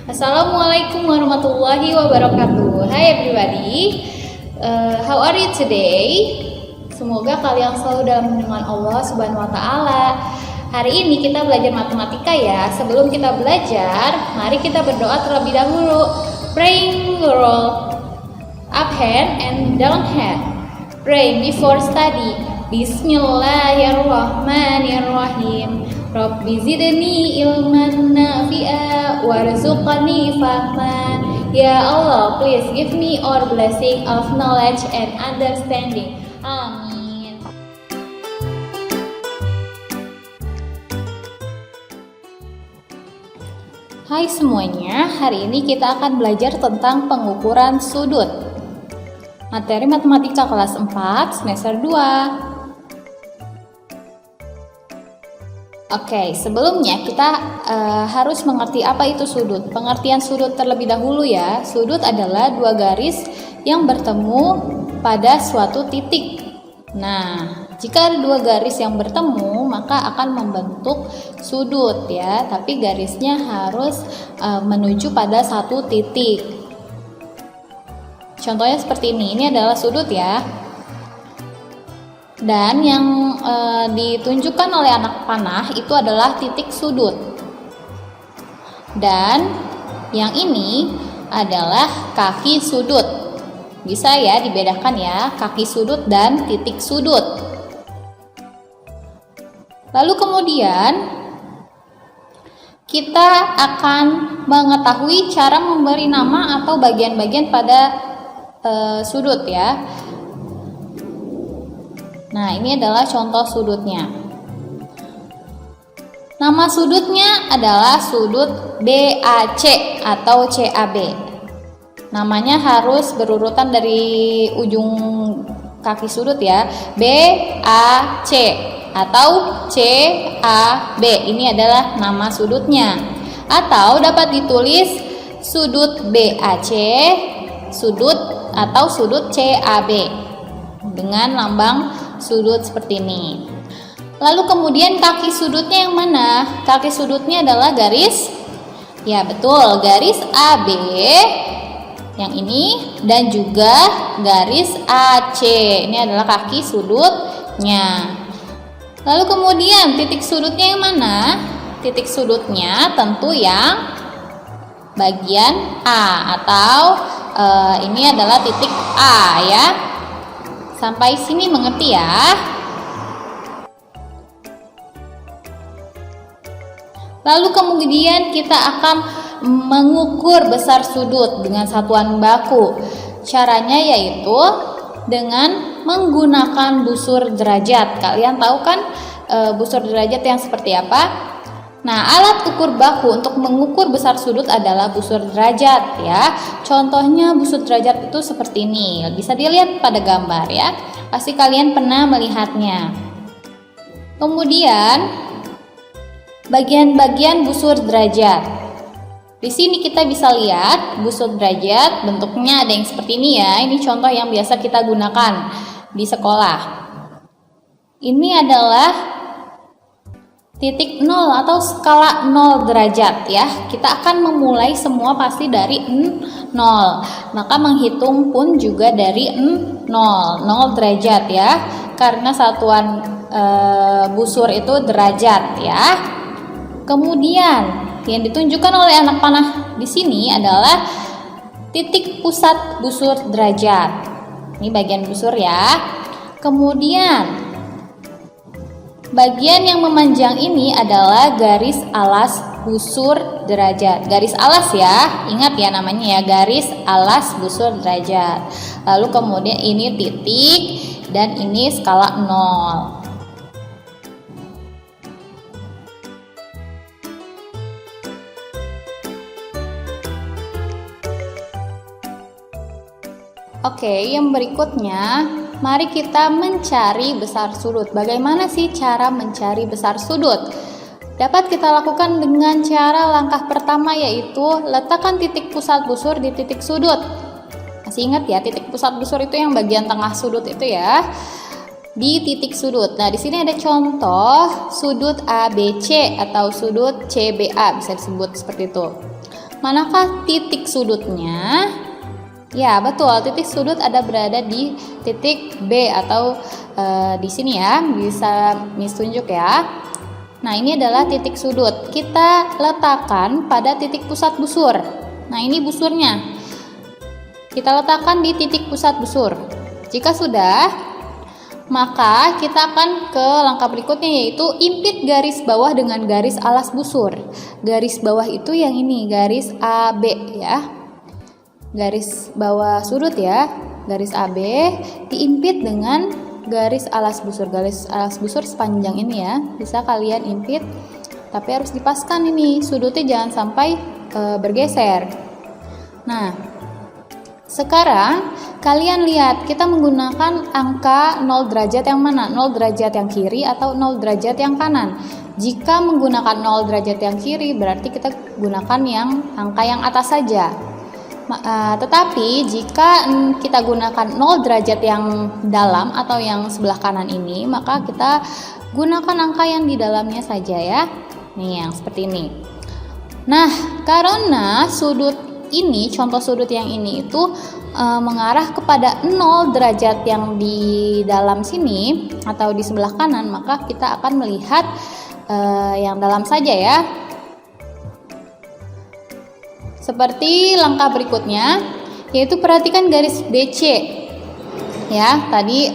Assalamualaikum warahmatullahi wabarakatuh. Hi everybody, how are you today? Semoga kalian selalu dalam lindungan Allah Subhanahu wa Ta'ala. Hari ini kita belajar matematika ya. Sebelum kita belajar, mari kita berdoa terlebih dahulu. Praying roll up hand and down hand. Pray before study. Bismillahirrahmanirrahim. Rabbi zidni ilman nafi'a warzuqni fahman. Ya Allah, please give me all blessing of knowledge and understanding. Amin. Hai semuanya, hari ini kita akan belajar tentang pengukuran sudut. Materi matematika kelas 4 semester 2. Oke, sebelumnya kita harus mengerti apa itu sudut. Pengertian sudut terlebih dahulu ya. Sudut adalah dua garis yang bertemu pada suatu titik. Nah, jika ada dua garis yang bertemu, maka akan membentuk sudut ya. Tapi garisnya harus menuju pada satu titik. Contohnya seperti ini. Ini adalah sudut ya. Dan yang ditunjukkan oleh anak panah itu adalah titik sudut. Dan yang ini adalah kaki sudut. Bisa ya dibedakan ya, kaki sudut dan titik sudut. Lalu kemudian kita akan mengetahui cara memberi nama atau bagian-bagian pada sudut ya. Nah, ini adalah contoh sudutnya. Nama sudutnya adalah sudut BAC atau CAB. Namanya harus berurutan dari ujung kaki sudut ya. BAC atau CAB. Ini adalah nama sudutnya. Atau dapat ditulis sudut BAC, sudut atau sudut CAB dengan lambang sudut seperti ini. Lalu kemudian kaki sudutnya yang mana? Kaki sudutnya adalah garis, ya betul, garis AB yang ini dan juga garis AC. Ini adalah kaki sudutnya. Lalu kemudian titik sudutnya yang mana? Titik sudutnya tentu yang bagian A atau ini adalah titik A ya. Sampai sini mengerti ya. Lalu kemudian kita akan mengukur besar sudut dengan satuan baku. Caranya yaitu dengan menggunakan busur derajat. Kalian tahu kan busur derajat yang seperti apa? Nah, alat ukur baku untuk mengukur besar sudut adalah busur derajat ya. Contohnya busur derajat itu seperti ini. Bisa dilihat pada gambar ya. Pasti kalian pernah melihatnya. Kemudian bagian-bagian busur derajat. Di sini kita bisa lihat busur derajat bentuknya ada yang seperti ini ya. Ini contoh yang biasa kita gunakan di sekolah. Ini adalah titik 0 atau skala 0 derajat ya. Kita akan memulai semua pasti dari 0. Maka menghitung pun juga dari 0 derajat ya. Karena satuan busur itu derajat ya. Kemudian yang ditunjukkan oleh anak panah di sini adalah titik pusat busur derajat. Ini bagian busur ya. Kemudian bagian yang memanjang ini adalah garis alas busur derajat. Garis alas ya, ingat ya namanya ya, garis alas busur derajat. Lalu kemudian ini titik dan ini skala 0. Oke, yang berikutnya mari kita mencari besar sudut. Bagaimana sih cara mencari besar sudut? Dapat kita lakukan dengan cara langkah pertama yaitu letakkan titik pusat busur di titik sudut. Masih ingat ya, titik pusat busur itu yang bagian tengah sudut itu ya. Di titik sudut. Nah, di sini ada contoh sudut ABC atau sudut CBA bisa disebut seperti itu. Manakah titik sudutnya? Ya, betul. Titik sudut berada di titik B atau di sini ya. Bisa Miss tunjuk ya. Nah, ini adalah titik sudut. Kita letakkan pada titik pusat busur. Nah, ini busurnya. Kita letakkan di titik pusat busur. Jika sudah, maka kita akan ke langkah berikutnya, yaitu impit garis bawah dengan garis alas busur. Garis bawah itu yang ini, garis AB ya. Garis bawah sudut ya, garis AB diimpit dengan garis alas busur. Garis alas busur sepanjang ini ya, bisa kalian impit, tapi harus dipaskan ini sudutnya, jangan sampai bergeser. Nah, sekarang kalian lihat kita menggunakan angka 0 derajat yang mana? 0 derajat yang kiri atau 0 derajat yang kanan? Jika menggunakan 0 derajat yang kiri, berarti kita gunakan yang angka yang atas saja. Tetapi jika kita gunakan 0 derajat yang dalam atau yang sebelah kanan ini, maka kita gunakan angka yang di dalamnya saja ya. Nih, yang seperti ini. Nah, karena sudut ini, contoh sudut yang ini itu mengarah kepada 0 derajat yang di dalam sini atau di sebelah kanan, maka kita akan melihat yang dalam saja ya. Seperti langkah berikutnya, yaitu perhatikan garis BC. Ya, tadi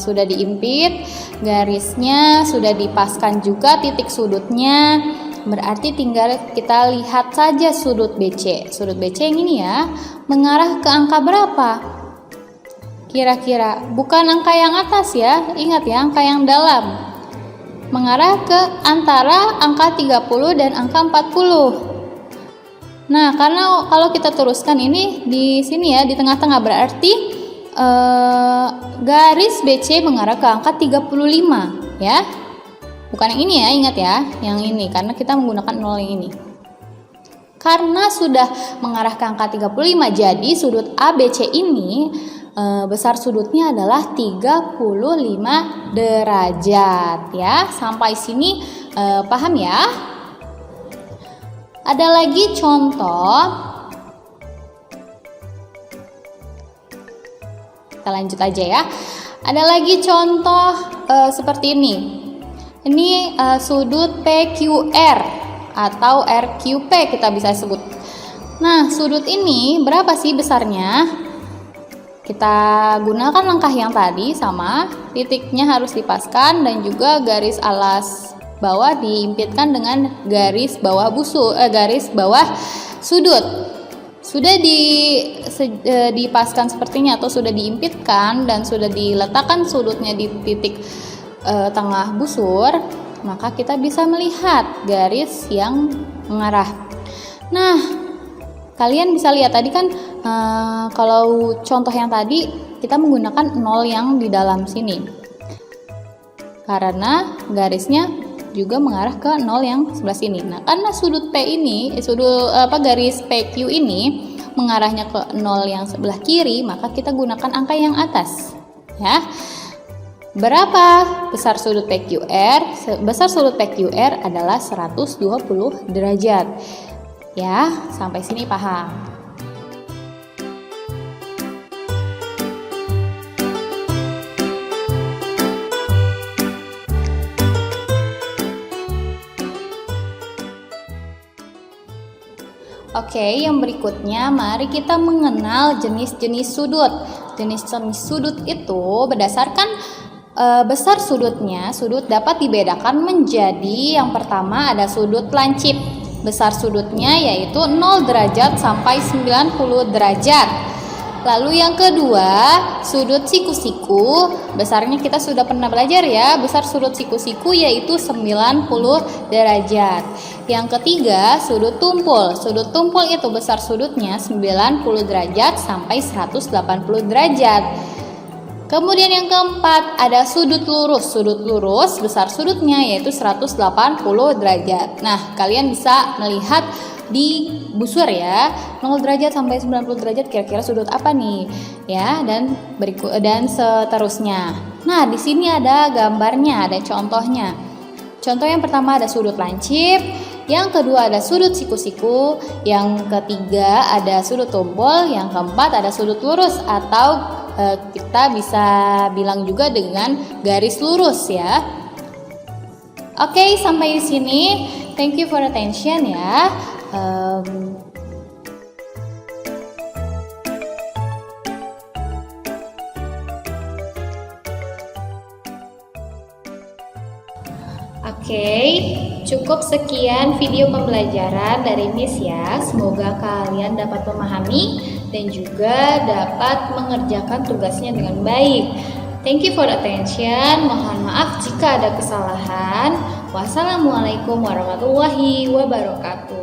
sudah diimpit, garisnya sudah dipaskan juga titik sudutnya. Berarti tinggal kita lihat saja sudut BC. Sudut BC yang ini ya, mengarah ke angka berapa? Kira-kira bukan angka yang atas ya, ingat ya, angka yang dalam. Mengarah ke antara angka 30 dan angka 40. Nah, karena kalau kita teruskan ini di sini ya, di tengah-tengah, berarti garis BC mengarah ke angka 35 ya. Bukan yang ini ya, ingat ya, yang ini karena kita menggunakan 0 yang ini. Karena sudah mengarah ke angka 35, jadi sudut ABC ini besar sudutnya adalah 35 derajat ya. Sampai sini paham ya? Ada lagi contoh. Kita lanjut aja ya. Ada lagi contoh seperti ini. Ini sudut PQR atau RQP kita bisa sebut. Nah, sudut ini berapa sih besarnya? Kita gunakan langkah yang tadi sama, titiknya harus dipaskan dan juga garis alas bawah diimpitkan dengan garis bawah garis bawah sudut. Sudah dipaskan sepertinya atau sudah diimpitkan dan sudah diletakkan sudutnya di titik tengah busur, maka kita bisa melihat garis yang mengarah. Nah, kalian bisa lihat tadi kan kalau contoh yang tadi kita menggunakan 0 yang di dalam sini karena garisnya juga mengarah ke 0 yang sebelah sini. Nah, karena sudut P ini, garis PQ ini mengarahnya ke 0 yang sebelah kiri, maka kita gunakan angka yang atas. Ya. Berapa besar sudut PQR? Besar sudut PQR adalah 120 derajat. Ya, sampai sini paham. Oke, yang berikutnya mari kita mengenal jenis-jenis sudut. Jenis-jenis sudut itu berdasarkan besar sudutnya. Sudut dapat dibedakan menjadi yang pertama ada sudut lancip. Besar sudutnya yaitu 0 derajat sampai 90 derajat. Lalu yang kedua, sudut siku-siku. Besarnya kita sudah pernah belajar ya. Besar sudut siku-siku yaitu 90 derajat. Yang ketiga, sudut tumpul. Sudut tumpul itu besar sudutnya 90 derajat sampai 180 derajat. Kemudian yang keempat, ada sudut lurus. Sudut lurus besar sudutnya yaitu 180 derajat. Nah, kalian bisa melihat di busur ya, 0 derajat sampai 90 derajat kira-kira sudut apa nih ya, dan seterusnya. Nah, di sini ada gambarnya, ada contohnya. Contoh yang pertama ada sudut lancip, Yang kedua ada sudut siku-siku, yang ketiga ada sudut tumpul, yang keempat ada sudut lurus atau kita bisa bilang juga dengan garis lurus ya. Oke, sampai di sini. Thank you for attention ya. Oke, cukup sekian video pembelajaran dari Miss ya. Semoga kalian dapat memahami dan juga dapat mengerjakan tugasnya dengan baik. Thank you for attention. Mohon maaf jika ada kesalahan. Wassalamualaikum warahmatullahi wabarakatuh.